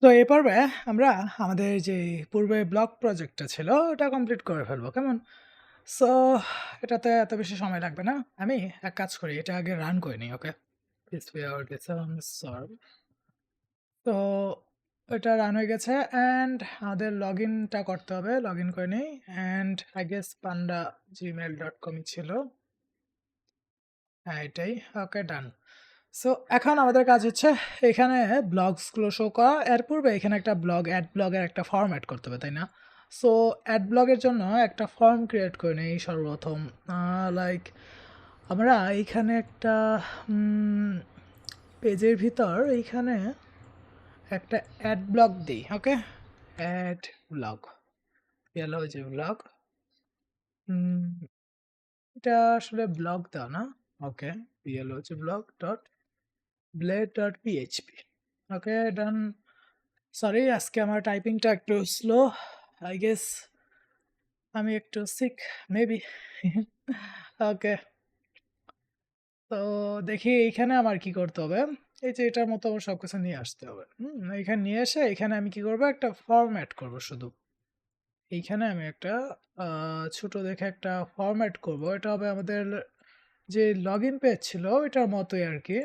তো এই পর্বে আমরা আমাদের যে পূর্বে ব্লগ প্রজেক্টটা ছিল ওটা কমপ্লিট করে ফেলবো কেমন? সো এটাতে এত বেশি সময় লাগবে না। আমি এক কাজ করি, এটা আগে রান করে নিই। ওকে, সলভ। তো এটা রান হয়ে গেছে অ্যান্ড আমাদের লগ ইনটা করতে হবে। লগ ইন করে নিই and I guess panda gmail.com ছিল। হ্যাঁ, এটাই। ওকে, ডান। সো এখন আমাদের কাজ হচ্ছে এখানে ব্লগসগুলো শো করা। এর পূর্বে এখানে একটা অ্যাড ব্লগের একটা ফর্ম এড করতে হবে, তাই না? সো অ্যাড ব্লগের জন্য একটা ফর্ম ক্রিয়েট করে নেই সর্বপ্রথম। লাইক আমরা এইখানে একটা পেজের ভিতর এইখানে একটা অ্যাড ব্লগ দিই। ওকে, অ্যাড ব্লগ, এলো যে ব্লগ, এটা আসলে ব্লগ দাও না? ওকে, পিএল হচ্ছে ব্লগ ডট blade.php। ওকে, ডান। সরি, আজকে আমার টাইপিংটা একটু স্লো। আই গেস আমি একটু সিক, মেবি। ওকে, তো দেখি এইখানে আমার কি করতে হবে। এই যে এটার মতো আমার সবকিছু নিয়ে আসতে হবে। এখানে নিয়ে এসে এখানে আমি কি করব, একটা ফরম্যাট করব শুধু। এইখানে আমি একটা ছোট দেখে একটা ফরম্যাট করব। এটা হবে আমাদের যে লগ ইন পেজ ছিল এটার মতোই আর কি।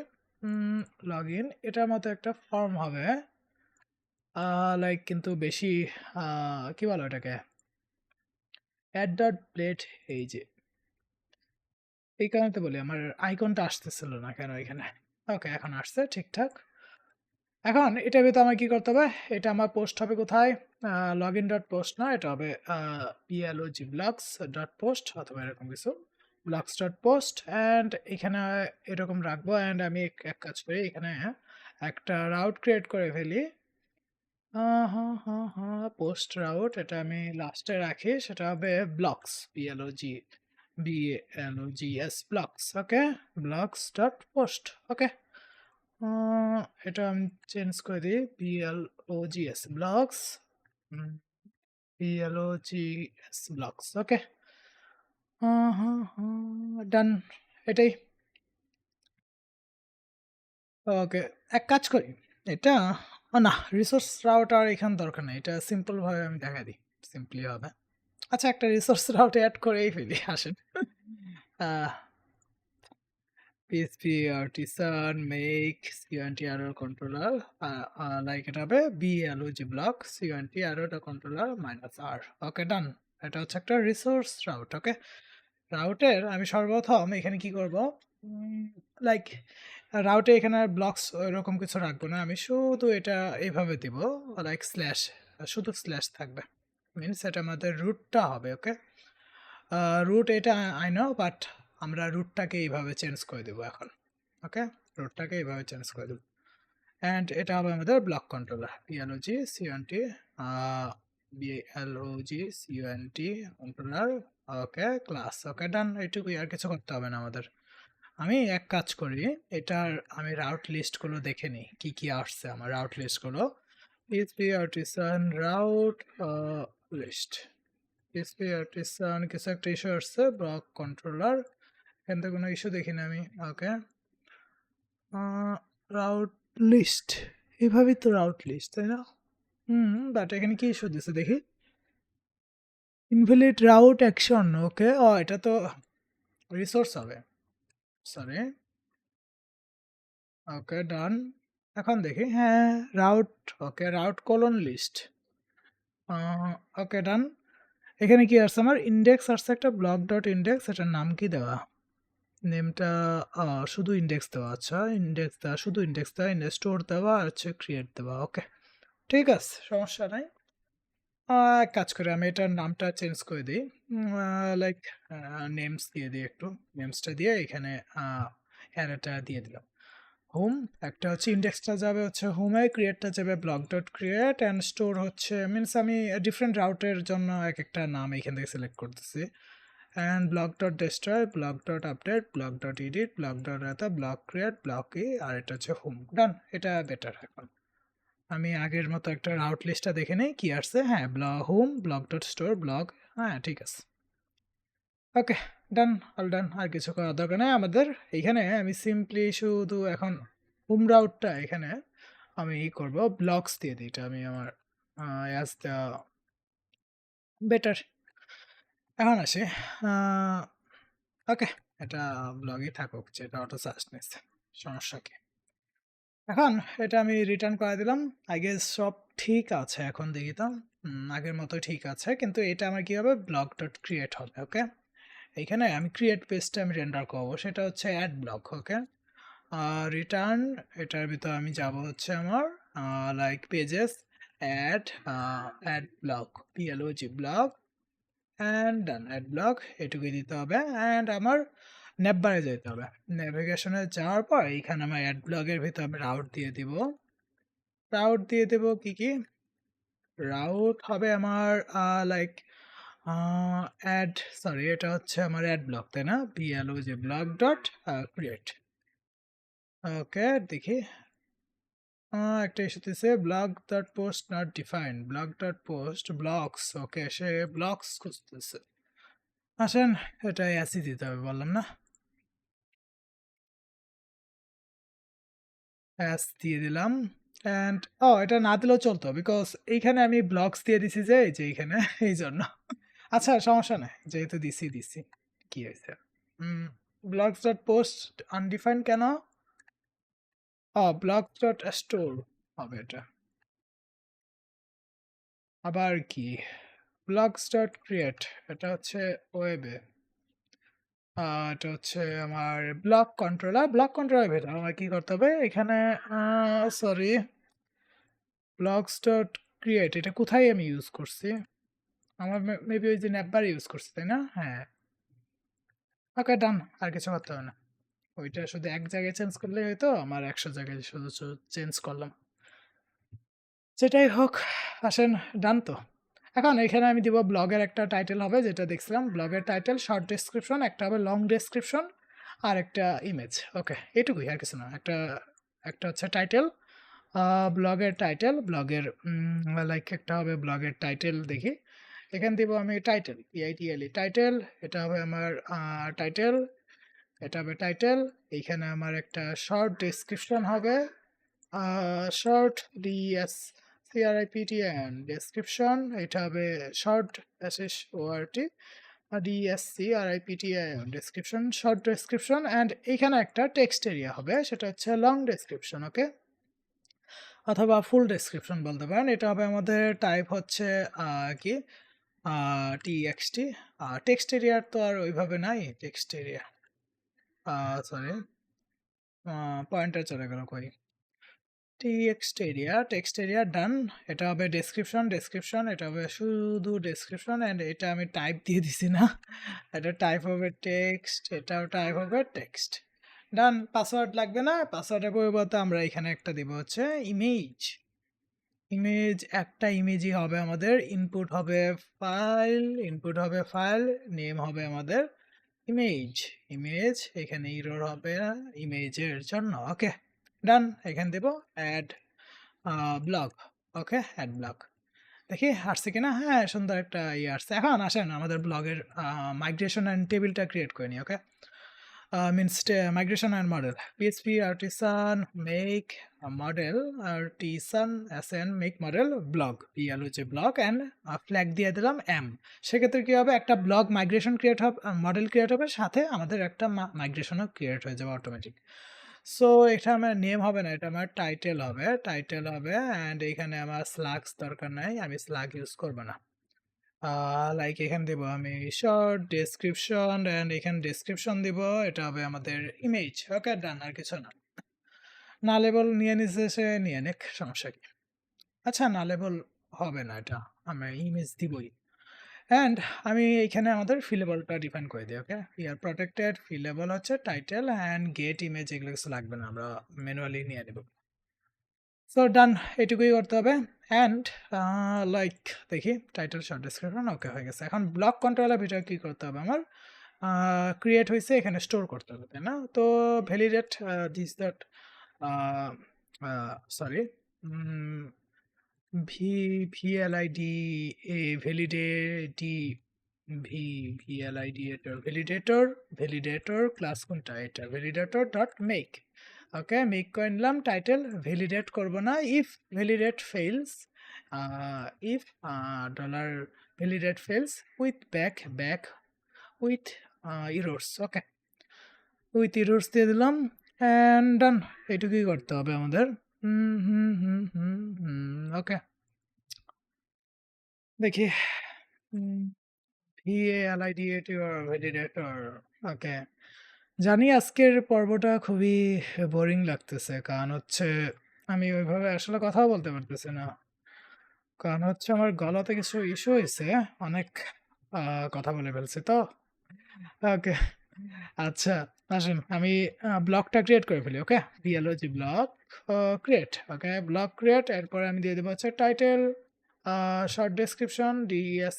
লগ ইন এটার মতো একটা ফর্ম হবে। লাইক কিন্তু বেশি কি বলো এটাকে, অ্যাড ডট প্লেট, এই যে এই কারণে তো বলি আমার আইকনটা আসতেছিল না কেন এখানে। ওকে, এখন আসছে ঠিকঠাক। এখন এটার ভিতরে আমার কি করতে হবে, এটা আমার পোস্ট হবে কোথায়? লগ ইন ডট পোস্ট না, এটা হবে plog ব্লগস ডট পোস্ট অথবা এরকম কিছু, ব্লগস ডট পোস্ট। অ্যান্ড এখানে এরকম রাখবো। অ্যান্ড আমি এক কাজ করি, এখানে একটা রাউট ক্রিয়েট করে ফেলি। পোস্ট রাউট, এটা আমি লাস্টে রাখি, সেটা হবে ব্লকস, BLOGS ব্লকস। ওকে, ব্লকস ডট পোস্ট। ওকে, এটা আমি চেঞ্জ করে দিই, BLOGS ব্লকস, BLOGS ব্লকস। ওকে, ডান, এটাই। ওকে, এক কাজ করি, এটা না, রিসোর্স রাউট আর এখানে দরকার নেই, এটা সিম্পল ভাবে আমি দেখা দিই, সিম্পলি হবে। আচ্ছা, একটা রিসোর্স রাউট অ্যাড করেই ফেলি, আসেন। PSP artisan make CONT error controller, like এটা হবে BLOG block CONT error controller minus R. Okay, done. এটা হচ্ছে একটা রিসোর্স রাউট। ওকে, রাউটের আমি সর্বপ্রথম এখানে কি করব, লাইক রাউটে এখানে ব্লকস এরকম কিছু রাখবো না, আমি শুধু এটা এইভাবে দিব, লাইক স্ল্যাশ, শুধু স্ল্যাশ থাকবে, মিনস এটা আমাদের রুটটা হবে। ওকে, রুট এটা আই নো, বাট আমরা রুটটাকে এইভাবে চেঞ্জ করে দেবো এখন। ওকে, রুটটাকে এইভাবে চেঞ্জ করে দেবো। অ্যান্ড এটা হবে আমাদের block controller, BLOG CONT, BLOG CONT controller. Okay, class. Okay, done, এইটুকুই, আর কিছু করতে হবে না আমাদের। আমি এক কাজ করি, এটার আমি রাউট লিস্টগুলো দেখে নিই, কি কি আসছে আমার রাউট লিস্টগুলো। PHP artisan route list, PHP artisan কিছু একটা ইস্যু আসছে, ব্লক কন্ট্রোলার, এখান থেকে কোনো ইস্যু দেখি না আমি। ওকে, রাউট লিস্ট, এভাবেই তো রাউট লিস্ট, তাই না? বাট এখানে কি ইস্যু দিচ্ছে দেখি, ইনভ্যালিড রাউট অ্যাকশন। ওকে, এটা তো রিসোর্স হবে, সরি। ওকে, ডান। এখন দেখি, হ্যাঁ, রাউট। ওকে, রাউট কোলন লিস্ট। ওকে, ডান। এখানে কি আসছে আমার, ইন্ডেক্স আসছে একটা, ব্লক ডট ইন্ডেক্স, এটার নাম কি দেওয়া, নেমটা শুধু ইন্ডেক্স দেওয়া। আচ্ছা, ইন্ডেক্স দেওয়া, শুধু ইন্ডেক্স দেওয়া, স্টোর দেওয়া আর হচ্ছে ক্রিয়েট দেওয়া। ওকে, ঠিক আছে, সমস্যা নাই। এক কাজ করে আমি এটার নামটা চেঞ্জ করে দিই, লাইক নেমস দিয়ে দিই, একটু নেমসটা দিয়ে এখানে অ্যারেটা দিয়ে দিলাম। হোম, একটা হচ্ছে ইন্ডেক্সটা যাবে হচ্ছে হোমে, ক্রিয়েটটা যাবে block dot create, and store হচ্ছে মিনস আমি ডিফারেন্ট রাউটের জন্য এক একটা নাম এখান থেকে সিলেক্ট করতেছি। And block dot destroy, block dot update, block dot edit, block dot এতা, ব্লক ক্রিয়েট, ব্লক আর এটা হচ্ছে হোম। ডান, এটা বেটার। এখন আমি আগের মতো একটা রাউট লিস্টটা দেখে নেই কি আসছে। হ্যাঁ, home, block dot store, block. হ্যাঁ, ঠিক আছে। ওকে, ডান, অল ডান, আর কিছু করার দরকার নেই আমাদের। এইখানে আমি সিম্পলি শুধু এখন হোম রাউটটা এখানে আমি করব ব্লকস দিয়ে দিই, এটা আমি আমার অ্যাজ দ্য বেটার। এখন আসে ওকে, এটা ব্লগই থাকুক, যেটা অটো সার্চ নিচ্ছে, সমস্যা কি। এখন এটা আমি রিটার্ন করে দিলাম। আই গেস সব ঠিক আছে, এখন দেখি তো। আগের মতো ঠিক আছে, কিন্তু এটা আমার কি হবে, ব্লগ ডট ক্রিয়েট হবে। ওকে, এইখানে আমি ক্রিয়েট পেজটা আমি রেন্ডার করবো, সেটা হচ্ছে অ্যাড ব্লক। ওকে, রিটার্ন, এটার ভিতর আমি যাব হচ্ছে আমার like pages add add block, PLOG block, and done. Add block এটুকুই দিতে হবে, অ্যান্ড আমার নেটবারে যেতে হবে। নেভিগেশনে যাওয়ার পর এইখানে আমার অ্যাড ব্লগের ভিতর আমি রাউট দিয়ে দিব। রাউট দিয়ে দেব কি কি রাউট হবে আমার লাইক অ্যাড, সরি এটা হচ্ছে আমার অ্যাড ব্লক, তাই না, পিএলওজি ব্লক ডট ক্রিয়েট। ওকে, দেখি একটা এসেছে blog dot post not defined, blog dot post blocks. Okay, say blocks খুঁজতেছে। আসেন, এটা অ্যাসি দিতে হবে, বললাম না, অ্যাস দিয়ে দিলাম। অ্যান্ড এটা না দিলেও চলতো, বিকজ এইখানে আমি ব্লকস দিয়ে দিছি যে এই যে এইখানে এই জন্য। আচ্ছা, সমস্যা নেই, যেহেতু দিছি দিছি, কি হয়েছে। ব্লগস ডট পোস্ট আনডিফাইন্ড কেন? ব্লগস ডট স্টোর হবে এটা। আবার কি, ব্লগস ডট ক্রিয়েট, এটা হচ্ছে ওয়েবে। এটা হচ্ছে আমার ব্লক কন্ট্রোলার। ব্লক কন্ট্রোলার ভেতর আমার কি করতে হবে, এখানে সরি, ব্লগস ডট ক্রিয়েট, এটা কোথায় আমি ইউজ করছি? আমার মেবি ওই যে নেটবার ইউজ করছি, তাই না? হ্যাঁ, ওকে ডান, আর কিছু করতে হবে না। ওইটা শুধু এক জায়গায় চেঞ্জ করলেই হয়তো, আমার 100 জায়গায় শুধু চেঞ্জ করলাম। যেটাই হোক, আসেন, ডান তো। এখন এখানে আমি দিব ব্লগের একটা টাইটেল হবে, যেটা দেখছিলাম, ব্লগের টাইটেল, শর্ট ডেসক্রিপশন, একটা হবে লং ডেসক্রিপশন, আর একটা ইমেজ। ওকে, এটুকুই, আর কিছু না। একটা একটা হচ্ছে টাইটেল, ব্লগের টাইটেল, ব্লগের লাইক একটা হবে ব্লগের টাইটেল। দেখি, এখানে দিব আমি টাইটেল, পিআইটিএলই টাইটেল, এটা হবে আমার টাইটেল, এটা হবে টাইটেল। এইখানে আমার একটা শর্ট ডেসক্রিপশন হবে, শর্ট ডিএস সিআরআইপিটিএন ডেসক্রিপশন, এটা হবে short SS ORT DSCRIPTN description, short description. And এইখানে একটা টেক্সট এরিয়া হবে, সেটা হচ্ছে লং ডেসক্রিপশন। ওকে, অথবা ফুল ডেসক্রিপশন বলতে পারেন। এটা হবে আমাদের টাইপ হচ্ছে কি টিএক্সটি। টেক্সট এরিয়ার তো আর ওইভাবে নাই, টেক্সট এরিয়া, সরি, পয়েন্টার চলে গেল কই, টেক্সট এরিয়া ডান। এটা হবে ডেসক্রিপশন, ডেসক্রিপশন, এটা হবে শুধু ডেসক্রিপশন, অ্যান্ড এটা আমি টাইপ দিয়ে দিছি না, এটা টাইপ হবে টেক্সট, এটাও টাইপ হবে টেক্সট। ডান, পাসওয়ার্ড লাগবে না। পাসওয়ার্ডের পরিবর্তে আমরা এখানে একটা দিব হচ্ছে ইমেজ। ইমেজ, একটা ইমেজই হবে আমাদের। ইনপুট হবে ফাইল, ইনপুট হবে ফাইল, নেম হবে আমাদের ইমেজ। ইমেজ, এখানে ইরর হবে ইমেজের জন্য। ওকে ডান, এখানে দেব add blog. Okay, add blog, দেখি আসছে কিনা। হ্যাঁ, সুন্দর একটা ইয়ে আসছে। এখন আসেন আমাদের ব্লগের মাইগ্রেশন অ্যান্ড টেবিলটা ক্রিয়েট করে নিই। ওকে, means migration and model, PHP artisan make a model, artisan asn make model blog, PLOJ blog, and flag দিয়ে দিলাম m। সেক্ষেত্রে কি হবে, একটা ব্লগ মাইগ্রেশন ক্রিয়েট হবে, মডেল ক্রিয়েট হবে, সাথে আমাদের একটা মাইগ্রেশনও ক্রিয়েট হয়ে যাবে অটোমেটিক। সো এটা আমার নেম হবে না, এটা আমার টাইটেল হবে, টাইটেল হবে। অ্যান্ড এখানে আমার স্লাগস দরকার নাই, আমি স্লাগ ইউজ করবো না। লাইক এখানে দেব আমি শর্ট ডেসক্রিপশন, অ্যান্ড এখানে ডেসক্রিপশন দিব, এটা হবে আমাদের ইমেজ। ওকে ডান, আর কিছু না। না লেবল নিয়ে নিচ্ছে, সে নিয়ে নিক, সমস্যা কি। আচ্ছা, না লেবল হবে না, এটা আমরা ইমেজ দিবই। অ্যান্ড আমি এখানে আমাদের ফিলেবলটা ডিফাইন করে দিই। ওকে, ইয়ার প্রটেক্টেড ফিলেবল হচ্ছে টাইটেল অ্যান্ড গেট ইমেজ, এগুলো কিছু লাগবে না, আমরা ম্যানুয়ালি নিয়ে নেব। সো ডান, এটুকুই করতে হবে। অ্যান্ড লাইক দেখি টাইটেল শর্ট ডেসক্রিপশন ওকে হয়ে গেছে। এখন ব্লক কন্ট্রোলের ভিতরে কী করতে হবে, আমার ক্রিয়েট হয়েছে, এখানে স্টোর করতে হবে, তাই না? তো validate this that, sorry, VLID A validity, VLID validator, validator class কোনটা, এটা validator dot make. Okay, make করে নিলাম। টাইটেল ভ্যালিডেট করব না, if validate fails, if dollar validate fails with back with errors. Okay, with errors দিয়ে দিলাম and ডান। এটুকুই করতে হবে আমাদের। ওকে, দেখি VALIDATOR ভ্যালিডেটর। ওকে, জানি আজকের পর্বটা খুবই বোরিং লাগতেছে, কারণ হচ্ছে আমি ওইভাবে আসলে কথাও বলতে পারতেছি না, কারণ হচ্ছে আমার গলাতে কিছু ইস্যু হয়েছে, অনেক কথা বলে ফেলছি তো। ওকে, আচ্ছা, আসুন আমি ব্লগটা ক্রিয়েট করে ফেলি। ওকে, বিএলওজি ব্লগ ক্রিয়েট। ওকে, ব্লগ ক্রিয়েট, এরপরে আমি দিয়ে দেবো হচ্ছে title, short description, DS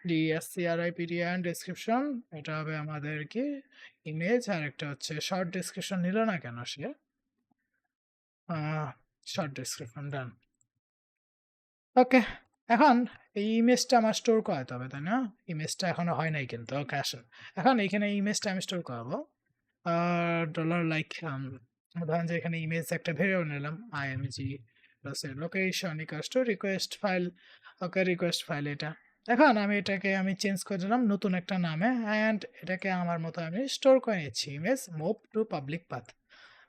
DSCRIPD and description. এটা হবে আমাদের কি ইমেজ, আর একটা হচ্ছে শর্ট ডেসক্রিপশন নিল না কেন সে, শর্ট ডেসক্রিপশন ডান। ওকে, এখন এই ইমেজটা আমার স্টোর করাতে হবে, তাই না? ইমেজটা এখনো হয় নাই কিন্তু। ওকে, আসুন এখন এইখানে ইমেজটা আমি স্টোর করাবো। ডলার লাইক ধরেন যে এখানে ইমেজ একটা ভেরিয়েবল নিলাম IMG location equals to request file. Okay, request file এটা। এখন আমি এটাকে চেঞ্জ করে দিলাম নতুন একটা নামে, অ্যান্ড এটাকে আমার মতো আমি স্টোর করে নিচ্ছি। Image move to public path.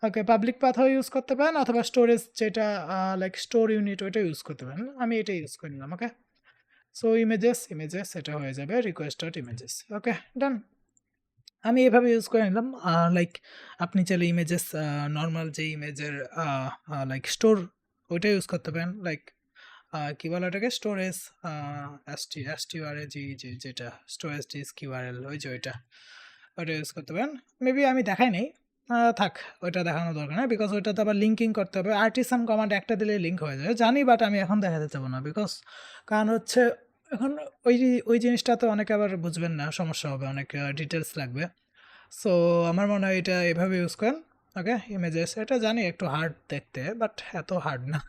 Okay, public পাথও ইউজ করতে পারেন, অথবা স্টোরেজ যেটা লাইক স্টোর ইউনিট ওইটা ইউজ করতে পারেন। আমি এটা ইউজ করে নিলাম। ওকে, সো ইমেজেস এটা হয়ে যাবে রিকোয়েস্ট ডট ইমেজেস। ওকে, ডান। আমি এভাবে ইউজ করে নিলাম। লাইক আপনি চাইলে ইমেজেস নর্মাল যে ইমেজের লাইক স্টোর ওইটা ইউজ করতে পারেন, লাইক কি বলে ওটাকে, স্টোরেজ STRAG, যেটা স্টোরেজ ডিস কিউআরএল, ওই যে ওইটা ইউজ করতে পারেন। মেবি আমি দেখাই নেই, থাক, ওইটা দেখানো দরকার নেই, বিকজ ওইটাতে আবার লিঙ্কিং করতে হবে। আর্টিসান কমান্ড একটা দিলে লিঙ্ক হয়ে যাবে জানি, বাট আমি এখন দেখাতে চাবো না, বিকজ কারণ হচ্ছে এখন ওই জিনিসটা তো অনেকে আবার বুঝবেন না, সমস্যা হবে, অনেক ডিটেলস লাগবে। সো আমার মনে হয় এটা এভাবে ইউজ করেন। ওকে, ইমেজেস এটা জানি একটু হার্ড দেখতে, বাট এত হার্ড না।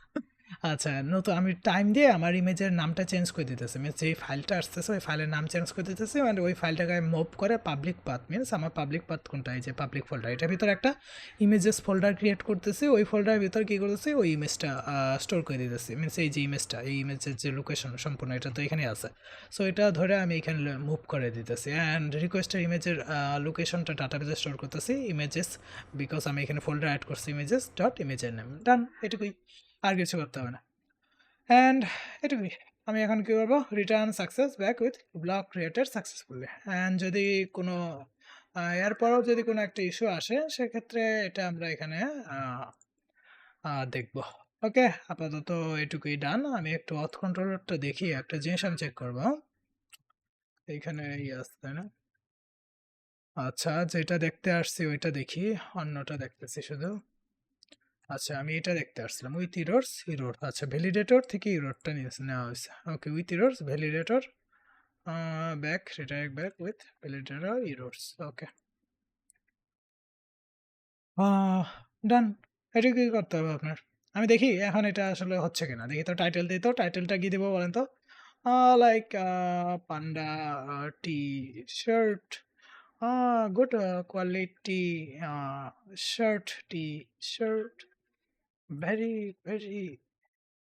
আচ্ছা, নতুন আমি টাইম দিয়ে আমার ইমেজের নামটা চেঞ্জ করে দিতেছি, মিনস যেই ফাইলটা আসতেছে ওই ফাইলের নাম চেঞ্জ করে দিতেছি, মানে ওই ফাইলটাকে আমি মুভ করে পাবলিক পাথ, মিনস আমার পাবলিক পাথ কোনটা, এই যে পাবলিক ফোল্ডার, এটার ভিতরে একটা ইমেজেস ফোল্ডার ক্রিয়েট করতেছি, ওই ফোল্ডারের ভিতর কী করতেছি, ওই ইমেজটা স্টোর করে দিতেছি, মিনস এই যে ইমেজটা, এই ইমেজের যে লোকেশন সম্পূর্ণ এটা তো এখানে আছে। সো এটা ধরে আমি এখানে মুভ করে দিতেছি, অ্যান্ড রিকোয়েস্টের ইমেজের লোকেশনটা ডাটাবেজে স্টোর করতেছি ইমেজেস, বিকজ আমি এখানে ফোল্ডার অ্যাড করছি ইমেজেস ডট ইমেজের নেম। ডান, এটুকুই, আর কিছু করতে হবে না। অ্যান্ড এটুকুই। আমি এখন কী করবো, return success back with block created successfully. And যদি কোনো এরপরও যদি কোনো একটা ইস্যু আসে, সেক্ষেত্রে এটা আমরা এখানে দেখব। ওকে, আপাতত এটুকুই ডান। আমি একটু অথ কন্ট্রোলারটা দেখি, একটা জিনিস আমি চেক করবো। এইখানে আছে তাই না? আচ্ছা, যেটা দেখতে আসছি ওইটা দেখি, অন্যটা দেখতেছি শুধু। আচ্ছা, আমি এটা দেখতে আসছিলাম উইথ ইরোর্স আচ্ছা, ভ্যালিডেটর থেকে ইরোরটা নেওয়া হয়েছে। Okay, with errors validator back, redirect back with validator errors. Okay, done. এটা কি করতে হবে আপনার? আমি দেখি এখন এটা আসলে হচ্ছে কিনা, দেখি তো। টাইটেল দিই তো, টাইটেলটা কি দেবো বলেন তো? Like panda T shirt, good quality shirt t-shirt, very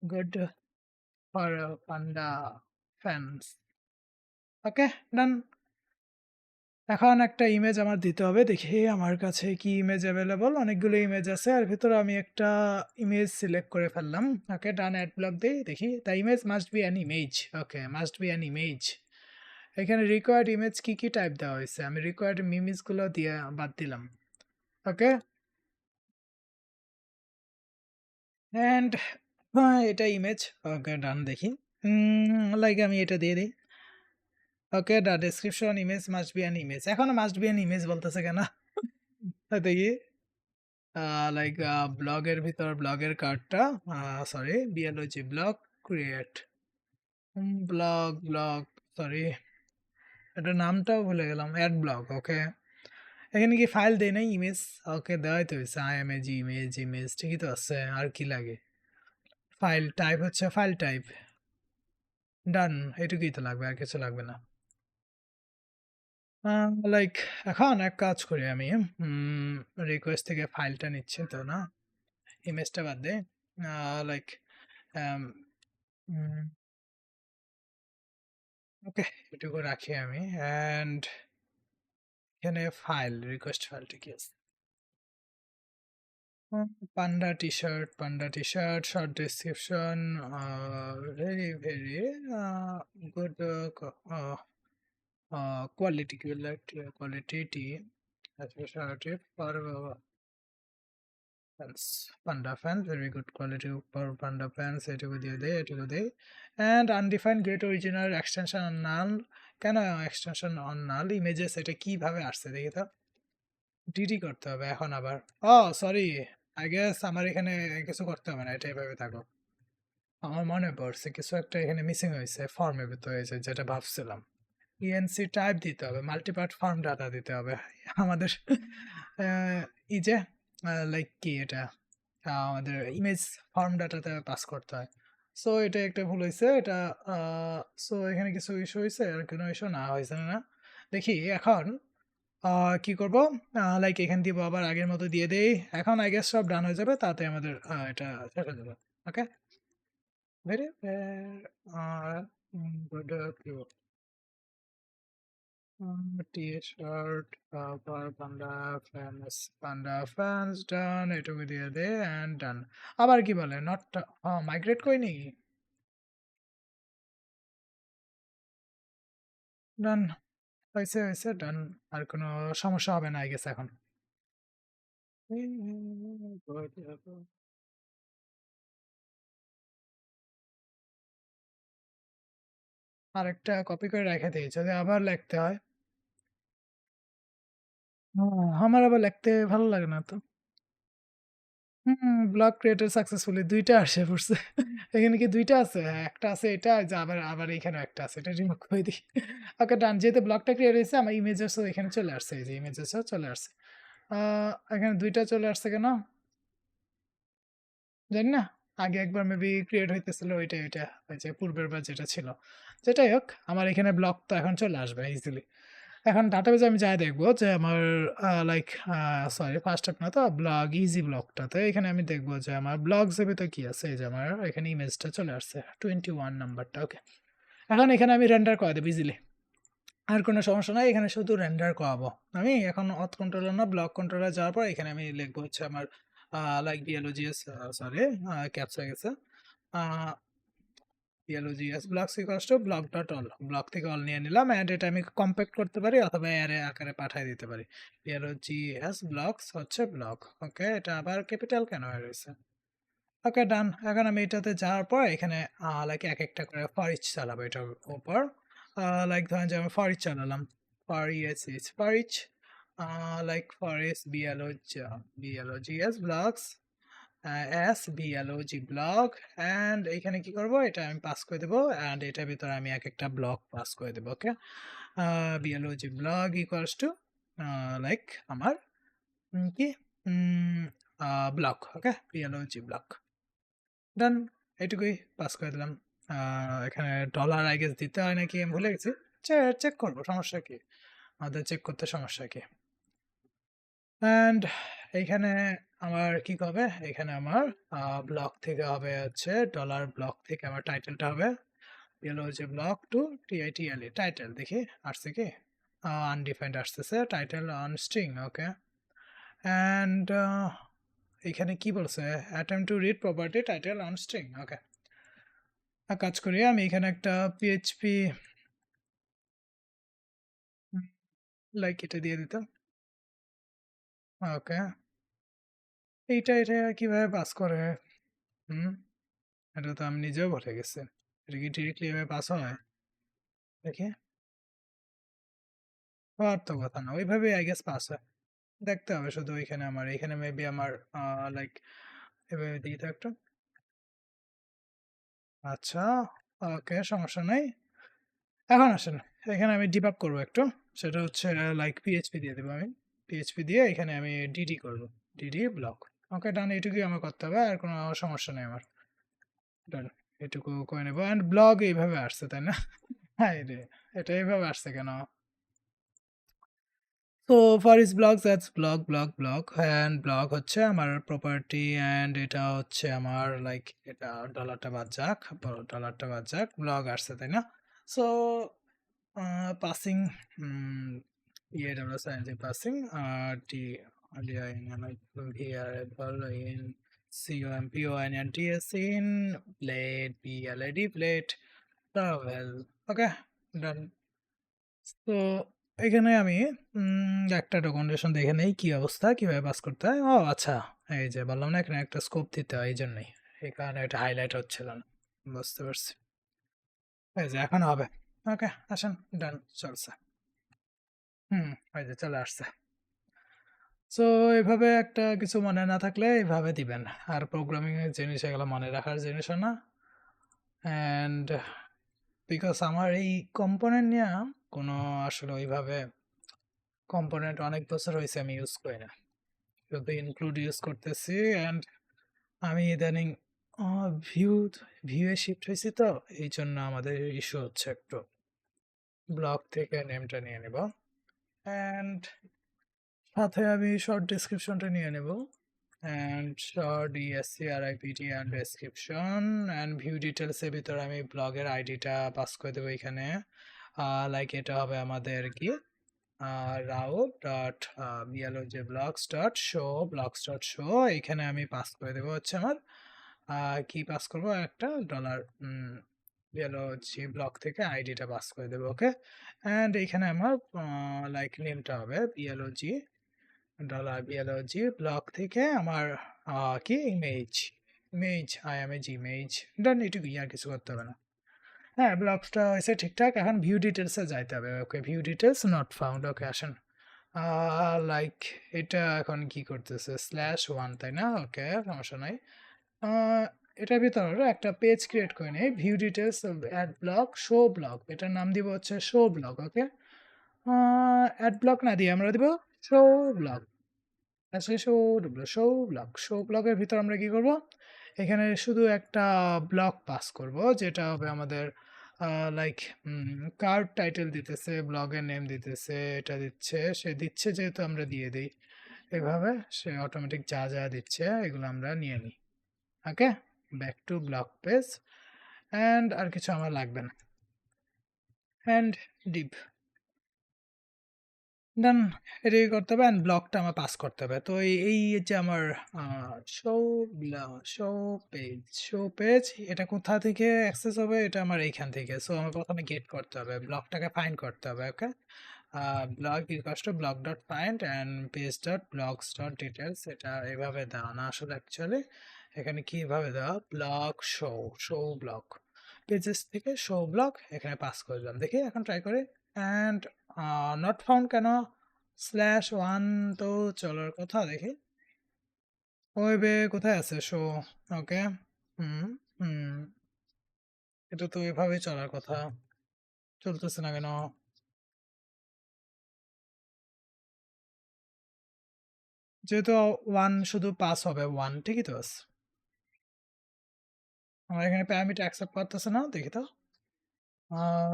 good for panda fans. ওকে, ডান। এখন একটা ইমেজ আমার দিতে হবে, দেখি আমার কাছে কি ইমেজ অ্যাভেলেবল। অনেকগুলো ইমেজ আছে, আর ভিতরে আমি একটা ইমেজ সিলেক্ট করে ফেললাম। ওকে, ডান, অ্যাড ব্লক দিই, দেখি the image must be an image. Okay, must be an image. এখানে রিকোয়ার্ড ইমেজ কি কি টাইপ দেওয়া হয়েছে, আমি রিকোয়ার্ড ইমেজগুলো দিয়ে বাদ দিলাম। ওকে, অ্যান্ড এটা ইমেজ। ওকে, ডান, দেখি লাইক আমি এটা দিয়ে দিই। Okay, the description image must be an image. এখনো মাস্ট বি অ্যান ইমেজ বলতেছে কেন? দেখি লাইক ব্লগের ভিতর ব্লগের কার্ডটা, sorry, BLOG blog create blog sorry, এটার নামটাও ভুলে গেলাম, অ্যাড ব্লগ। ওকে, এখানে কি ফাইল দেয় নাই ইমেজ? ওকে, দেওয়াই তো হয়েছে, আইএমএজি ইমেজ ঠিকই তো আছে, আর কি লাগে? ফাইল টাইপ হচ্ছে ফাইল টাইপ। ডান, এটুকুই তো লাগবে, আর কিছু লাগবে না। লাইক এখন এক কাজ করি আমি। রিকোয়েস্ট থেকে ফাইলটা নিচ্ছি তো না? ইমেজটা বাদ দে। লাইক আম উম ওকে, এটুকু রাখি আমি। অ্যান্ড এখানে ফাইল, রিকোয়েস্ট ফাইলটা কি আছে? Panda T-shirt, short description, very, very good quality, quality tea, specialty for fans, panda fans, very good quality for panda fans, এটুকু দিয়ে দেই, এটুকু দেই। And undefined get original extension on null, কেন extension on null images এটা কিভাবে আসছে দেখি তো? ডিডি করতে হবে এখন আবার। ও সরি, আই গেস আমার এখানে কিছু করতে হবে না, এটা এভাবে থাকুক। আমার মনে পড়ছে কিছু একটা এখানে মিসিং হয়েছে ফর্মের ভিতরে, হয়েছে যেটা ভাবছিলাম। ইএনসি টাইপ দিতে হবে, মাল্টিপার্ট ফর্ম ডাটা দিতে হবে আমাদের। এই যে লাইক কি এটা, আমাদের ইমেজ ফর্ম ডাটাতে পাস করতে হয়। সো এটা একটা ভুল হয়েছে এটা। সো এখানে কিছু ইস্যু হয়েছে, আর কোনো ইস্যু না হয়েছে না। দেখি এখন কি করব। লাইক এখান দিব আবার আগের মতো দিয়ে দেই। এখন আই গেস সব ডান হয়ে যাবে, তাতে আমাদের এটা শেষ হয়ে যাবে। ওকে, ভেরি গুড। টি-শার্ট, তারপর পান্ডা ফ্যান্স ডান, এটুকু দিয়ে দে অ্যান্ড ডান। আবার কি বলে নট মাইগ্রেট করিনি? ডান, হয়েছে হয়েছে, ডান। আর কোনো সমস্যা হবে না আই গেস এখন। আরেকটা কপি করে রেখে দিই যদি আবার লিখতে হয়। আমার আবার লিখতে ভালো লাগে না তো। ব্লগ ক্রিয়েটেড সাকসেসফুলি ২ টা আসে পড়ছে। এখানে কি ২ টা আছে? হ্যাঁ, একটা আছে এটা, যে আবার আবার এখানেও একটা আছে। এটা রিমুভ করে দিই। ওকে ডান। যেহেতু ব্লগটা ক্রিয়েট হয়েছে আমার ইমেজেসও এখানে চলে আসছে। এই যে ইমেজেসও চলে আসছে। আ এখানে ২ টা চলে আসছে কেন? জানি না। আগে একবার মেবি ক্রিয়েট হইতেছিল ওইটা। ওই যে পূর্বের বার যেটা ছিল। যেটাই হোক, আমার এখানে ব্লগ তো এখন চলে আসবে ইজিলি। এখন ডাটাবেজে আমি যাই দেখব যে আমার লাইক সরি ফার্স্ট অ্যাপ না তো ব্লগ ইজি ব্লগটাতে এখানে আমি দেখব যে আমার ব্লগস এর ভিতরে কি আছে। এই যে আমার এখানে ইমেজটা চলে আসছে 21 নাম্বারটা। ওকে, এখন এখানে আমি রেন্ডার করে দেব ইজিলি। আর কোনো সমস্যা নাই, এখানে শুধু রেন্ডার করাবো আমি। এখন অথ কন্ট্রোলার না ব্লক কন্ট্রোলার যাওয়ার পর এখানে আমি লিখবো হচ্ছে আমার লাইক বিএলওজিএস, সরি ক্যাপস হয়ে গেছে, PLOGS blocks equals to block dot all, block থেকে অল নিয়ে নিলাম অ্যান্ড এটা আমি কম্প্যাক্ট করতে পারি অথবা অ্যারে আকারে পাঠিয়ে দিতে পারি। PLOGS ব্লকস হচ্ছে ব্লক। ওকে, এটা আবার ক্যাপিটাল কেন হয়ে রয়েছে? ওকে ডান। এখন আমি এটাতে যাওয়ার পর এখানে লাইক এক একটা করে ফর ইচ চালাবো এটার উপর। লাইক ধরেন যে আমি ফর ইচ চালালাম, for each is for each, like for each BLOGS blocks S BLOG block. And এখানে কি করব, এটা আমি পাস করে দেবো অ্যান্ড এটার ভিতরে আমি এক একটা ব্লক পাস করে দেবো। Okay, BLOG block equals to like আমার কি ব্লক। ওকে, বিএলওজি ব্লক ডান, এটুকুই পাস করে দিলাম। এখানে ডলার আই গেস দিতে হয় নাকি আমি ভুলে গেছি। চেক করবো, সমস্যা কি, আমাদের চেক করতে সমস্যা কি। অ্যান্ড এইখানে আমার কি হবে, এখানে আমার ব্লক থেকে হবে হচ্ছে ডলার ব্লক থেকে আমার টাইটেলটা হবে এলো যে ব্লক টু টিআইটিএলই টাইটেল। দেখি আসছে কি, আনডিফাইন্ড আসতেছে title on string. Okay, and এখানে কি বলছে, attempt to read property title on string. Okay, কাজ করি আমি এখানে একটা পিএইচপি লাইক এটা দিয়ে দিতাম। ওকে, এটা কিভাবে পাস করে? হুম, এটা তো আমি নিজেও ভুলে গেছি। এটা কি ডিরেক্টলি এভাবে পাস হয়? দেখি, হওয়ার তো কথা না, ওইভাবে আই গেস পাস হয়। দেখতে হবে শুধু এখানে আমার, এখানে মেবি আমার লাইক এভাবে দিই তো একটা। আচ্ছা, ওকে, সমস্যা নাই। এখন আসেন, এখানে আমি ডিবাগ করবো একটু। সেটা হচ্ছে লাইক পিএইচপি দিয়ে দেবো আমি। পিএইচপি দিয়ে এখানে আমি ডিডি করব, ডিডি ব্লক। ওকে ডান, এটুকুই আমার করতে হবে, আর কোনো সমস্যা নেই আমার। ডান, এটুকু করে নেবো। অ্যান্ড ব্লগ এইভাবে আসছে তাই না? হ্যাঁ রে, এটা এইভাবে আসছে কেন? তো for is blogs that's blog and blog হচ্ছে আমার প্রপার্টি অ্যান্ড এটা হচ্ছে আমার লাইক এটা ডলারটা বাদ যাক, ডলারটা বাদ যাক, ব্লগ আসছে তাই না? So passing EAWS passing in COMPONNTS in plate PLAD plate travel. Okay, done. তো এখানে আমি একটা ডকুমেন্টেশন দেখে নেই কি অবস্থা, কিভাবে পাস করতে হয়। ও আচ্ছা, এই যে বললাম না এখানে একটা স্কোপ দিতে হয়, এই জন্যই এই কারণে এটা হাইলাইট হচ্ছিল না। বুঝতে পারছি, এই যে এখন হবে। ওকে আসেন, ডান, চলছে। এই যে চলে আসছে। সো এভাবে একটা কিছু মনে না থাকলে এইভাবে দিবেন। আর প্রোগ্রামিং এর জিনিস এগুলো মনে রাখার জিনিসও না। অ্যান্ড বিকজ আমার এই কম্পোনেন্ট নিয়ে কোনো আসলে ওইভাবে কম্পোনেন্ট অনেক বছর হয়েছে আমি ইউজ করি না, শুধু ইনক্লুড ইউজ করতেছি। অ্যান্ড আমি ইদানিং ভিউ ভিউয়ে শিফট হয়েছি, তো এই জন্য আমাদের ইস্যু হচ্ছে একটু। ব্লগ থেকে নেমটা নিয়ে নেব অ্যান্ড সাথে আমি শর্ট ডেসক্রিপশনটা নিয়ে নেব। And short ESCRIPT and description and view ডিটেলসের ভিতরে আমি ব্লগের আইডিটা পাস করে দেবো এখানে। লাইক এটা হবে আমাদের কি route dot BLOJ blogs dot show এখানে আমি পাস করে দেবো হচ্ছে আমার কি পাস করবো, একটা ডলার বিএলওজি ব্লগ থেকে আইডিটা পাস করে দেবো। ওকে, অ্যান্ড এখানে আমার লাইক নেমটা হবে বিএলওজি ব্লগ থেকে আমার কি ইমেজ ইমেজ ডান, এটুকুই, আর কিছু করতে হবে না। হ্যাঁ, ব্লগসটা হয়েছে ঠিকঠাক। এখন ভিউ ডিটেলসে যাইতে হবে। ওকে, ভিউ ডিটেলস নট ফাউন্ড। ওকে আসেন, লাইক এটা এখন কি করতেছে, /1 তাই না? ওকে, সমস্যা নাই। আহ, এটার ভিতরে একটা পেজ ক্রিয়েট করে নেই, view details add blog show blog, এটার নাম দিব হচ্ছে show blog. Okay, add blog না দিয়ে আমরা দিব শো ব্লগ। আসলে শো ব্লগের ভিতর আমরা কি করব, এখানে শুধু একটা ব্লক পাস করব, যেটা হবে আমাদের লাইক কার্ড টাইটেল দিতেছে, ব্লগের নেম দিতেছে, এটা দিচ্ছে, সে দিচ্ছে যেহেতু আমরা দিয়ে দিই এভাবে, সে অটোমেটিক যা যা দিচ্ছে এগুলো আমরা নিয়ে নিই। Okay, back to blog page and আর কিছু আমার লাগবে না। অ্যান্ড ডিপ দেন এটাই করতে হবে, অ্যান্ড ব্লকটা আমার পাস করতে হবে। তো এই যে আমার শো শো শো পেজ এটা কোথা থেকে অ্যাক্সেস হবে, এটা আমার এইখান থেকে। সো আমার প্রথমে গেট করতে হবে, ব্লকটাকে ফাইন্ড করতে হবে। Okay, blog equals to block dot find and page dot blogs dot details, এটা এভাবে দেওয়া না আসলে অ্যাকচুয়ালি, এখানে কিভাবে দেওয়া, ব্লগ শো ব্লক পেজেস থেকে শো ব্লক এখানে পাস করে দিলাম। দেখি এখন ট্রাই করে। অ্যান্ড নট ফাউন্ড কেন, /1 তো চলার কথা, দেখি ওয়েবে কোথায় আছে শো। ওকে, হুম হুম এটা তো এভাবেই চলার কথা, চলতেছে না কেন? যেহেতু 1 শুধু পাস হবে, 1 ঠিকই তো আছে। আমার এখানে প্যারামিটার অ্যাকসেপ্ট করতেছে না, দেখি তো।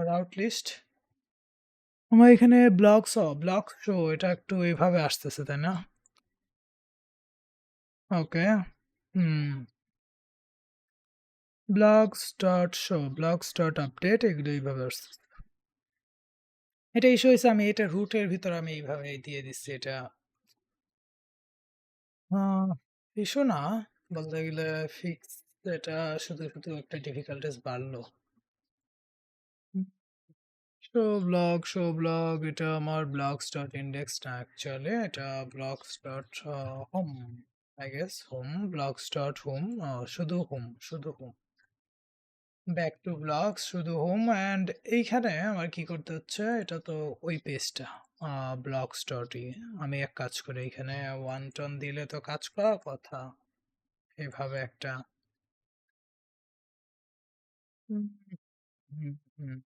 রাউট লিস্ট আমার এখানে ব্লক শো এটা একটু এইভাবে আসতেছে তাই না? Okay, hmm blogs dot show blogs dot update এগুলো এইভাবে আসতেছে। এটা ইস্যু হয়েছে, আমি এটা রুটের ভিতরে আমি এইভাবে দিয়ে দিচ্ছি। এটা ইস্যু না বলতে গেলে ফিক্স, এটা শুধু শুধু একটা ডিফিকাল্টিস বাড়লো। শো ব্লগ এটা আমার ব্লগস ডট ইন্ডেক্স না অ্যাকচুয়ালি, এটা blogs dot home, I guess home, blogs dot home, শুধু হোম ব্যাক টু ব্লগস শুধু হোম। অ্যান্ড এইখানে আমার কি করতে হচ্ছে, এটা তো ওই পেজটা ব্লগস ডটই, আমি এক কাজ করে এখানে 1 টন দিলে তো কাজ করার কথা, এভাবে একটা হুম, হুম, হুম।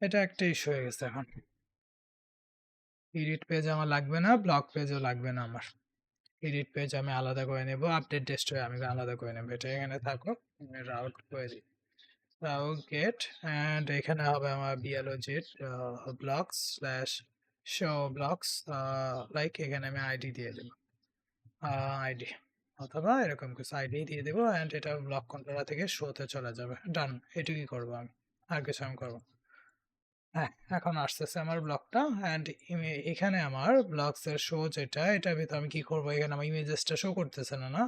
এটা একটা ইস্যু হয়ে গেছে এখন। এডিট পেজ আমার লাগবে না, ব্লগ পেজও লাগবে না আমার। এডিট পেজ আমি আলাদা করে নেব, আপডেট ডেস্ট্রয় আমি আলাদা করে নেব, এটা এখানে থাকুক, রাউট করে দিই। get and এখানে হবে আমার blogit blocks slash show blocks like এখানে আমি id দিয়ে দেব id অথবা এরকম কিছু id দিয়ে দেবো and এটা ব্লক কন্ট্রোলার থেকে শোতে চলে যাবে ডান এটুকুই করবো আমি আর কিছু আমি করবো হ্যাঁ এখন আসতেছে আমার ব্লকটা অ্যান্ড এখানে আমার ব্লকস এর শো যেটা এটার ভিতর আমি কি করবো এখানে আমার ইমেজেসটা শো করতেছে না না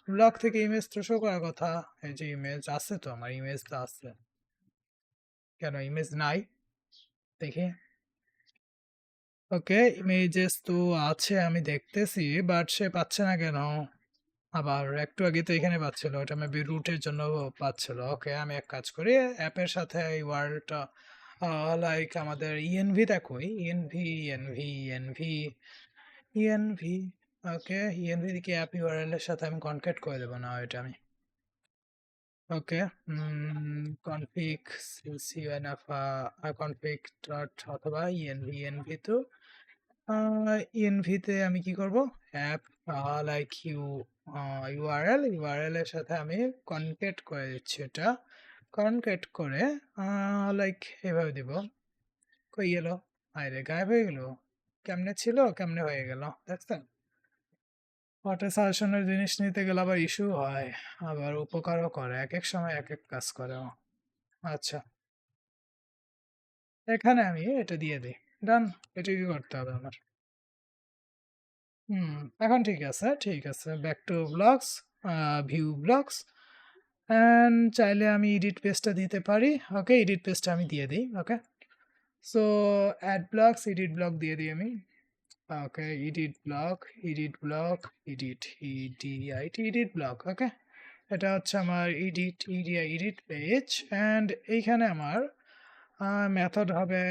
ব্লক থেকে ইমেজ তো শো করার কথা এই যে ইমেজ আছে তো আমার ইমেজ তো আছে কেন ইমেজ নাই দেখি ওকে ইমেজেস তো আছে আমি দেখতেছি বাট সে পাচ্ছে না কেন আবার একটু আগে তো এখানে পাচ্ছিল ওটা মেবি রুটের জন্য পাচ্ছিল ওকে আমি এক কাজ করি অ্যাপের সাথে এই ওয়ার্ডটা লাইক আমাদের ইএনভি দেখো ইএনভি ইএনভি ইএনভি ইএনভি ওকে ইএনভি দিকে অ্যাপ ইউআরএল এর সাথে আমি কনক্যাট করে দেবো না এটা আমি ওকে config cnf config dot অথবা ইএনভি ইএনভি তো ইএনভি তে আমি কি করব অ্যাপ লাইক ইউআরএল এর সাথে আমি কনক্যাট করে দিচ্ছি এটা কনক্যাট করে লাইক এভাবে দিব কই গেল আরে গায়েব হয়ে গেল কেমনে ছিল কেমনে হয়ে গেল দেখছেন অটো সাজেশনের জিনিস নিতে গেলে আবার ইস্যু হয় আবার উপকারও করে এক এক সময় এক এক কাজ করে আচ্ছা এখানে আমি এটা দিয়ে দিই ডান এটা কি করতে হবে আমার এখন ঠিক আছে back to blogs view blogs and চাইলে আমি এডিট পেজটা দিতে পারি ওকে এডিট পেজটা আমি দিয়ে দিই okay so add blogs edit blog দিয়ে দিই আমি okay edit blog edit blog okay এটা হচ্ছে আমার এডিট পেজ অ্যান্ড এইখানে আমার মেথড হবে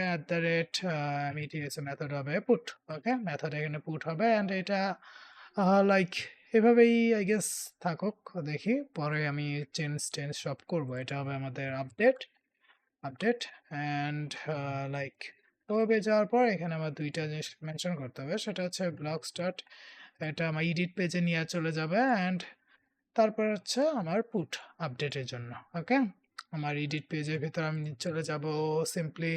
মেথড হবে পুট ওকে মেথড এখানে পুট হবে অ্যান্ড এটা লাইক এভাবেই আই গেস থাকুক দেখি পরে আমি চেঞ্জ সব করব এটা হবে আমাদের আপডেট অ্যান্ড লাইক ওয়েবে যাওয়ার পর এখানে আমার দুইটা জিনিস মেনশন করতে হবে সেটা হচ্ছে ব্লগস ডট এটা আমার এডিট পেজে নিয়ে চলে যাবে অ্যান্ড তারপর হচ্ছে আমার পুট আপডেটের জন্য ওকে আমার এডিট পেজের ভিতর আমি চলে যাব সিম্পলি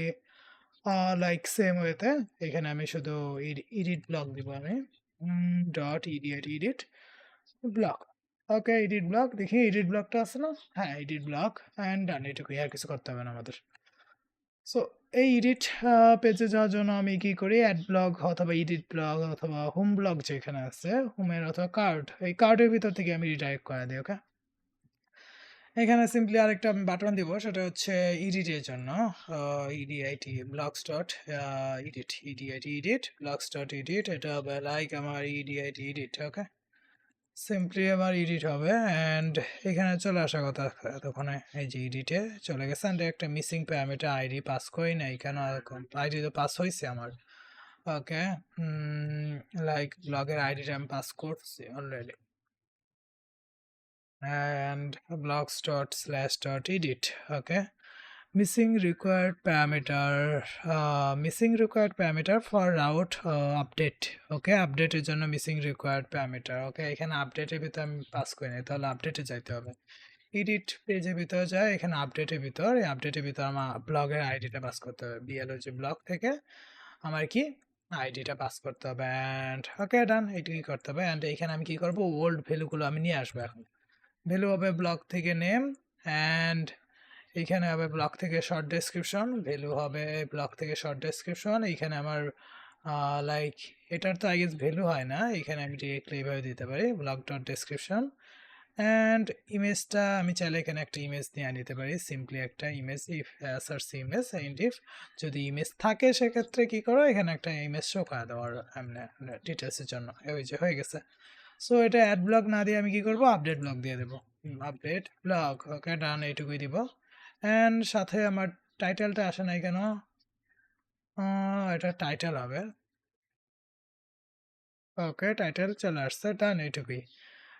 লাইক সেম ওয়েতে এখানে আমি শুধু এডিট ব্লক দিব আমি ডট এডিট ব্লক ওকে এডিট ব্লক দেখি এডিট ব্লকটা আছে না হ্যাঁ এডিট ব্লক অ্যান্ড ডান এটুকুই আর কিছু করতে হবে না আমাদের সো এই এডিট পেজে যাওয়ার জন্য আমি কি করি অ্যাড ব্লগ অথবা এডিট ব্লগ অথবা হোম ব্লগ যেখানে আছে হোমের অথবা কার্ড এই কার্ডের ভিতর থেকে আমি রিডাইরেক্ট করে দিই ওকে এখানে সিম্পলি আরেকটা বাটন দিব সেটা হচ্ছে এডিটের জন্য EDIT blogs dot edit blogs dot edit এটা হবে লাইক আমার ইডিআইটি এডিট ওকে সিম্পলি আমার এডিট হবে অ্যান্ড এখানে চলে আসার কথা তখন এই যে এডিটে চলে গেছে অ্যান্ড একটা মিসিং প্যারামিটার আইডি পাস করি নাই কেন আইডি তো পাস হয়েছে আমার ওকে লাইক ব্লগের আইডিটা আমি পাস করছি already and blocks.slash.edit okay missing required parameter for route update okay update এর জন্য মিসিং রিকোয়ার্ড প্যারামিটার ওকে এখানে আপডেটের ভিতর আমি পাস করি নাই তাহলে আপডেটে যাইতে হবে এডিট পেজের ভিতরে যায় এখানে আপডেটের ভিতর এই আপডেটের ভিতর আমার ব্লগের আইডিটা পাস করতে হবে বিএলওজি ব্লগ থেকে আমার কি আইডিটা পাস করতে হবে অ্যান্ড ওকে ডান এটুকুই করতে হবে অ্যান্ড এখানে আমি কি করব ওল্ড ভ্যালুগুলো আমি নিয়ে আসবো এখন ভ্যালু হবে ব্লক থেকে নেম অ্যান্ড এইখানে হবে ব্লক থেকে শর্ট ডেসক্রিপশন ভ্যালু হবে ব্লক থেকে শর্ট ডেসক্রিপশন এইখানে আমার লাইক এটার তো আগে ভ্যালু হয় না এখানে আমি ডিরেক্টলি এইভাবে দিতে পারি ব্লক ডট ডেসক্রিপশন অ্যান্ড ইমেজটা আমি চাইলে এখানে একটা ইমেজ নিয়ে নিতে পারি সিম্পলি একটা image if search image and if যদি ইমেজ থাকে সেক্ষেত্রে কী করো এখানে একটা ইমেজ শো করে দেওয়ার ডিটেলসের জন্য ওই যে হয়ে গেছে সো এটা অ্যাড ব্লক না দিয়ে আমি কি করব আপডেট ব্লক দিয়ে দেবো আপডেট ব্লক ওকে ডান এইটুকুই দিব অ্যান্ড সাথে আমার টাইটেলটা আসে নাই কেন এটা টাইটেল হবে ওকে টাইটেল চলে আসছে ডান এইটুকুই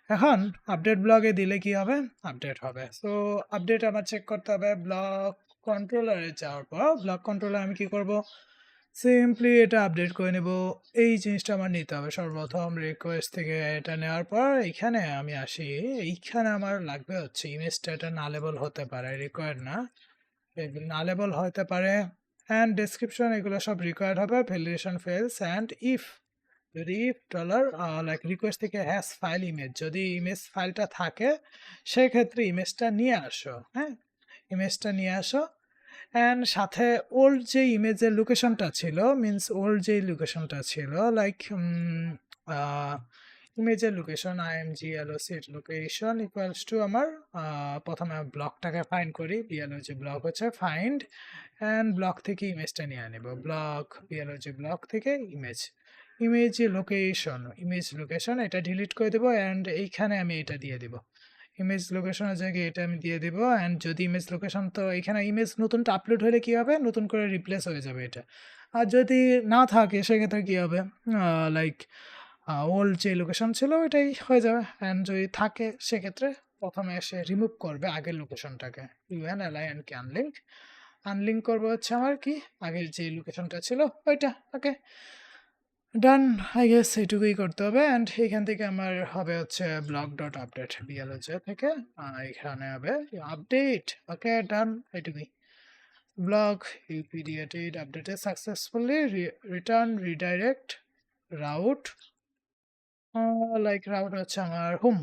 এখন আপডেট ব্লগে দিলে কি হবে আপডেট হবে সো আপডেট আমার চেক করতে হবে ব্লক কন্ট্রোলারে যাওয়ার পর ব্লক কন্ট্রোলার আমি কি করব সিম্পলি এটা আপডেট করে নেব। এই জিনিসটা আমার নিতে হবে সর্বপ্রথম রিকোয়েস্ট থেকে এটা নেওয়ার পর এইখানে আমি আসি। এইখানে আমার লাগবে হচ্ছে ইমেজটা, এটা নালেবল হতে পারে, রিকোয়ার্ড না, নালেবল হতে পারে। অ্যান্ড ডেসক্রিপশন এগুলো সব রিকোয়ার্ড হবে। ভ্যালিডেশন ফেলস অ্যান্ড ইফ, যদি ইফ ডলার লাইক রিকোয়েস্ট থেকে হ্যাজ ফাইল ইমেজ, যদি ইমেজ ফাইলটা থাকে সেক্ষেত্রে ইমেজটা নিয়ে আসো। হ্যাঁ, ইমেজটা নিয়ে আসো। অ্যান্ড সাথে ওল্ড যে ইমেজের লোকেশনটা ছিল, মিনস ওল্ড যে লোকেশনটা ছিল লাইক ইমেজের location imgloc location equals to আমার প্রথমে ব্লকটাকে ফাইন্ড করি, বিএলওজি ব্লক হচ্ছে ফাইন্ড, অ্যান্ড ব্লক থেকে ইমেজটা নিয়ে নেব। ব্লক বিএলওজি ব্লক থেকে ইমেজ লোকেশন এটা ডিলিট করে দেবো। অ্যান্ড এইখানে আমি এটা দিয়ে দিব, ইমেজ লোকেশনের জায়গায় এটা আমি দিয়ে দিব। অ্যান্ড যদি ইমেজ লোকেশন, তো এখানে ইমেজ নতুনটা আপলোড হলে কী হবে, নতুন করে রিপ্লেস হয়ে যাবে এটা। আর যদি না থাকে সেক্ষেত্রে কী হবে, লাইক ওল্ড যে লোকেশন ছিল ওইটাই হয়ে যাবে। অ্যান্ড যদি থাকে সেক্ষেত্রে প্রথমে এসে রিমুভ করবে আগের লোকেশনটাকে, লি অ্যান্ড কি আনলিঙ্ক করবো হচ্ছে আমার কি আগের যে লোকেশনটা ছিল ওইটা। ওকে, ডান, আই গেস এইটুকুই করতে হবে। অ্যান্ড এখান থেকে আমার হবে হচ্ছে ব্লক ডট আপডেট বিএলওজে থেকে এখানে হবে আপডেট। ওকে, ডান, এইটুকুই। Block updated updated successfully, return redirect route, like route হচ্ছে আমার হোম,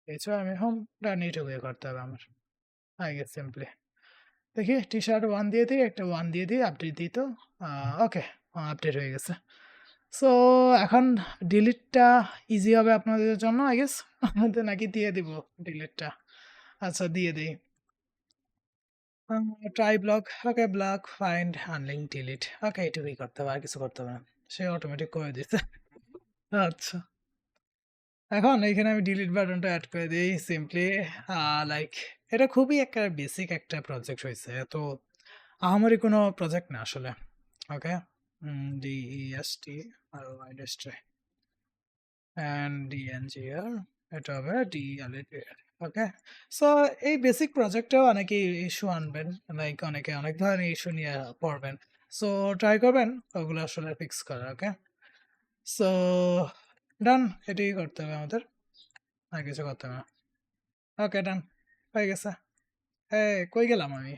এছাড়া আমি হোম, ডান, এইটুকুই করতে হবে আমার। আই গেস সিম্পলি দেখি টি শার্ট 1 দিয়ে দিই, একটা 1 দিয়ে দিই, আপডেট দিই। তো ওকে, আপডেট হয়ে গেছে। সো এখন ডিলিটটা ইজি হবে আপনাদের জন্য আই গেস, নাকি দিয়ে দিব ডিলিটটা? আচ্ছা, দিয়ে দিই। ট্রাই ব্লক, ওকে, ব্লক ফাইন্ড আনলিঙ্ক ডিলিট। ওকে, এটুকুই করতে হবে, আর কিছু করতে হবে না, সে অটোমেটিক করে দিচ্ছে। আচ্ছা, এখন এইখানে আমি ডিলিট বাটনটা অ্যাড করে দিই সিম্পলি। লাইক এটা খুবই একটা বেসিক একটা প্রজেক্ট হয়েছে, এত আহামরি কোনো প্রজেক্ট না আসলে। ওকে, DEST আর ইন্ডাস্ট্রি অ্যান্ড DNGR, এটা হবে DLER। ওকে, সো এই বেসিক প্রজেক্টেও অনেকে ইস্যু আনবেন, লাইক অনেকে অনেক ধরনের ইস্যু নিয়ে পড়বেন। সো ট্রাই করবেন ওগুলো আসলে ফিক্স করার। ওকে, সো ডান, এটাই করতে হবে আমাদের, আর কিছু করতে হবে না। ওকে, ডান হয়ে গেছে। কই গেলাম আমি,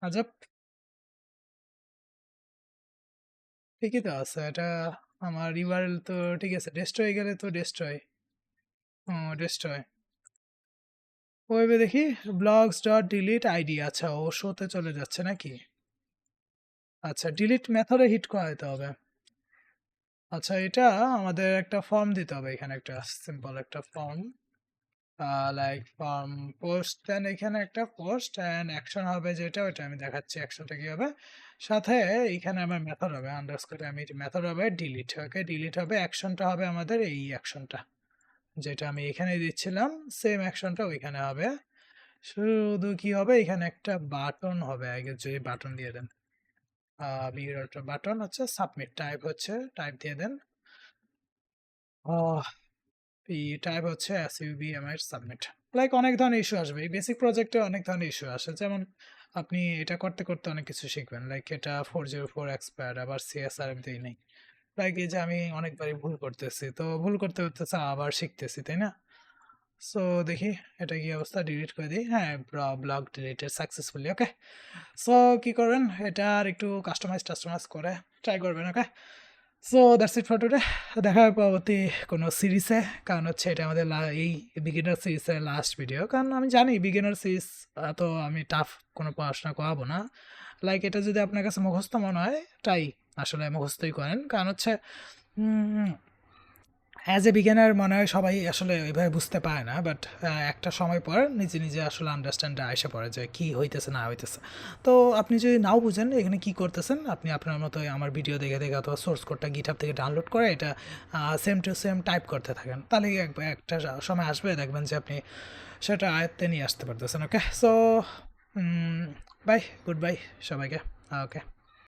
আজব। ঠিকই তো আছে এটা, আমার ইউআরএল তো ঠিক আছে। ডেস্ট্রয় গেলে তো ডেস্ট্রয়, ডেস্ট্রয় ওয়েবে দেখি ব্লগস ডট ডিলিট আইডি। আচ্ছা, ও শোতে চলে যাচ্ছে নাকি? আচ্ছা, ডিলিট মেথডে হিট করাতে হবে। আচ্ছা, এটা আমাদের একটা ফর্ম দিতে হবে এখানে, একটা সিম্পল একটা ফর্ম, লাইক ফর্ম পোস্ট, দেন এখানে একটা পোস্ট অ্যান্ড অ্যাকশন হবে যেটা, ওইটা আমি দেখাচ্ছি অ্যাকশনটা কি হবে। সাথে এইখানে আমার মেথড হবে আন্ডারস্কোর, আমি মেথড হবে ডিলিট। ওকে, ডিলিট হবে, অ্যাকশনটা হবে আমাদের এই অ্যাকশনটা যেটা আমি এখানে দিচ্ছিলাম, সেম অ্যাকশনটা ওইখানে হবে। শুধু কি হবে, এখানে একটা বাটন হবে, আগে যদি বাটন দিয়ে দেন, বাটন হচ্ছে সাবমিট, টাইপ হচ্ছে টাইপ দিয়ে দেন, টাইপ হচ্ছে SUBMIT সাবমিট। লাইক অনেক ধরনের ইস্যু আসবে এই বেসিক প্রজেক্টে, অনেক ধরনের ইস্যু আসে, যেমন আপনি এটা করতে করতে অনেক কিছু শিখবেন। লাইক এটা 404 এক্সপায়ার, আবার CSRF দিই নেই, লাইক এই যে আমি অনেকবারই ভুল করতেছি, তো ভুল করতে করতেছে আবার শিখতেছি, তাই না? সো দেখি এটা কি অবস্থা, ডিলিট করে দিই। হ্যাঁ, blog deleted successfully. Okay, so কি করবেন, এটা আর একটু কাস্টমাইজ করে ট্রাই করবেন। Okay, so that's it for today. দেখা হবে পরবর্তী কোনো সিরিজে, কারণ হচ্ছে এটা আমাদের এই বিগিনার সিরিজের লাস্ট ভিডিও, কারণ আমি জানি বিগিনার সিরিজ তো আমি টাফ কোনো পড়াশোনা করাবো না। লাইক এটা যদি আপনার কাছে মুখস্থ মনে হয়, তাই আসলে মুখস্থই করেন, কারণ হচ্ছে অ্যাজ এ বিজ্ঞানের মনে হয় সবাই আসলে ওইভাবে বুঝতে পারে না, বাট একটা সময় পর নিজে নিজে আসলে আন্ডারস্ট্যান্ডে এসে পড়ে যে কী হইতেছে না হইতেছে। তো আপনি যদি নাও বুঝেন এখানে কী করতেছেন, আপনি আপনার মতো আমার ভিডিও দেখে দেখে অথবা সোর্স কোডটা গিটহাব থেকে ডাউনলোড করে এটা সেম টু সেম টাইপ করতে থাকেন, তাহলে একটা সময় আসবে দেখবেন যে আপনি সেটা আয়ত্তে নিয়ে আসতে পারতেছেন। ওকে, সো বাই, গুড বাই সবাইকে। ওকে।